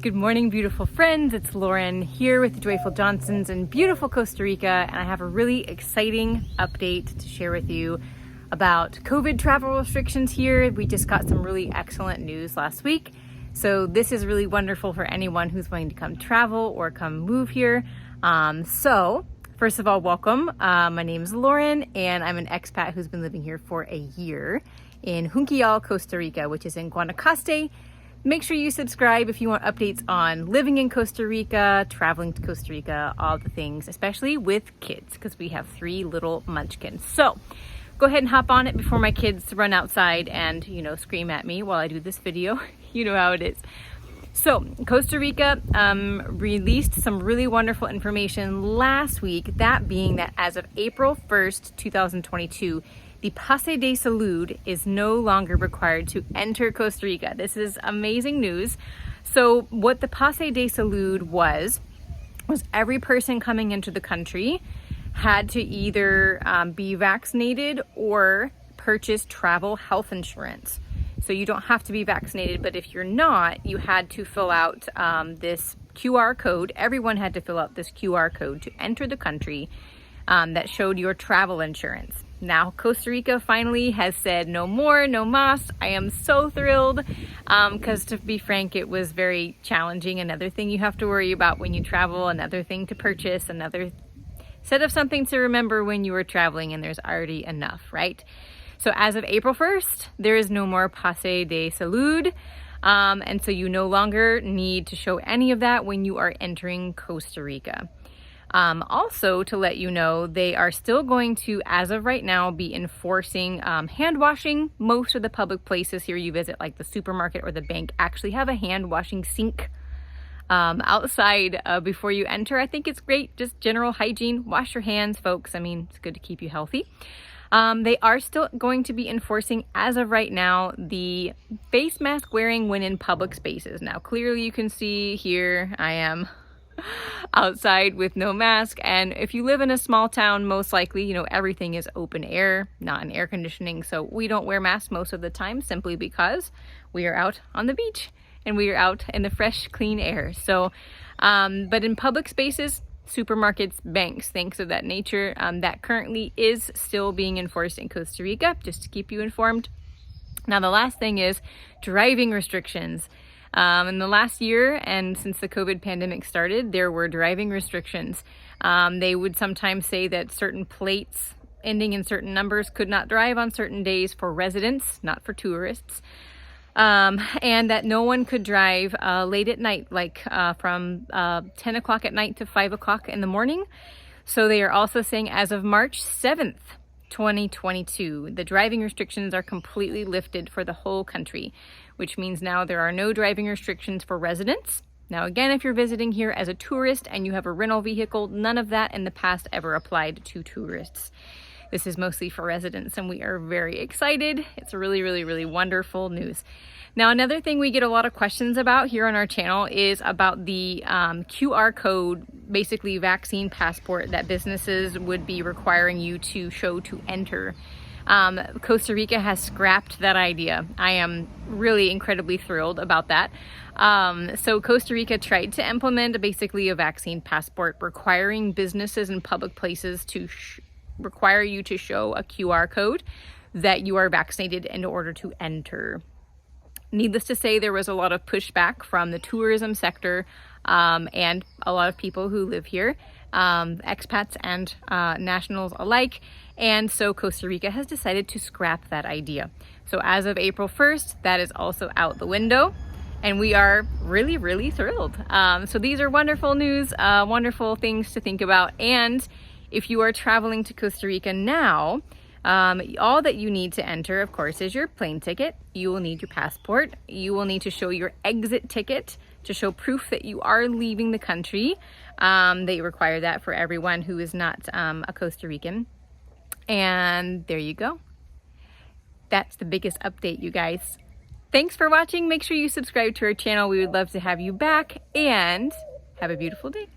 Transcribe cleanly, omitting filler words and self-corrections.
Good morning, beautiful friends. It's Lauren here with the Joyful Johnsons in beautiful Costa Rica, and I have a really exciting update to share with you about COVID travel restrictions here. We just got some really excellent news last week, so this is really wonderful for anyone who's wanting to come travel or come move here. So first of all, welcome. My name is Lauren, and I'm an expat who's been living here for a year in Junquial, Costa Rica, which is in Guanacaste. Make sure you subscribe if you want updates on living in Costa Rica, traveling to Costa Rica, all the things, especially with kids, because we have 3 little munchkins. So go ahead and hop on it before my kids run outside and, scream at me while I do this video. You know how it is. So Costa Rica released some really wonderful information last week, that being that as of April 1st, 2022, the Pase de Salud is no longer required to enter Costa Rica. This is amazing news. So what the Pase de Salud was every person coming into the country had to either be vaccinated or purchase travel health insurance. So you don't have to be vaccinated, but if you're not, you had to fill out this QR code. Everyone had to fill out this QR code to enter the country that showed your travel insurance. Now, Costa Rica finally has said no more, no mas. I am so thrilled because to be frank, it was very challenging. Another thing you have to worry about when you travel, another thing to purchase, another set of something to remember when you are traveling, and there's already enough, right? So as of April 1st, there is no more Pase de Salud. And so you no longer need to show any of that when you are entering Costa Rica. Also, to let you know, they are still going to, as of right now, be enforcing hand washing. Most of the public places here you visit, like the supermarket or the bank, actually have a hand washing sink outside before you enter. I think it's great, just general hygiene. Wash your hands, folks. I mean, it's good to keep you healthy. They are still going to be enforcing, as of right now, the face mask wearing when in public spaces. Now, clearly you can see here I am outside with no mask, and if you live in a small town, most likely everything is open air, not in air conditioning, so we don't wear masks most of the time simply because we are out on the beach and we are out in the fresh, clean air. So but in public spaces, supermarkets, banks, things of that nature, that currently is still being enforced in Costa Rica, just to keep you informed. Now, the last thing is driving restrictions. In the last year, and since the COVID pandemic started, there were driving restrictions. They would sometimes say that certain plates ending in certain numbers could not drive on certain days for residents, not for tourists. And that no one could drive late at night, like from 10 o'clock at night to 5 o'clock in the morning. So they are also saying as of March 7th, 2022, the driving restrictions are completely lifted for the whole country, which means now there are no driving restrictions for residents. Now, again, if you're visiting here as a tourist and you have a rental vehicle, none of that in the past ever applied to tourists. This is mostly for residents, and we are very excited. It's really, really, really wonderful news. Now, another thing we get a lot of questions about here on our channel is about the QR code, basically vaccine passport that businesses would be requiring you to show to enter. Costa Rica has scrapped that idea. I am really incredibly thrilled about that. So Costa Rica tried to implement basically a vaccine passport requiring businesses and public places to require you to show a QR code that you are vaccinated in order to enter. Needless to say, there was a lot of pushback from the tourism sector and a lot of people who live here, expats and nationals alike. And so Costa Rica has decided to scrap that idea. So as of April 1st, that is also out the window. And we are really, really thrilled. So these are wonderful news, wonderful things to think about. And if you are traveling to Costa Rica now, all that you need to enter, of course, is your plane ticket. You will need your passport. You will need to show your exit ticket to show proof that you are leaving the country. They require that for everyone who is not a Costa Rican. And there you go. That's the biggest update, you guys. Thanks for watching. Make sure you subscribe to our channel. We would love to have you back, and have a beautiful day.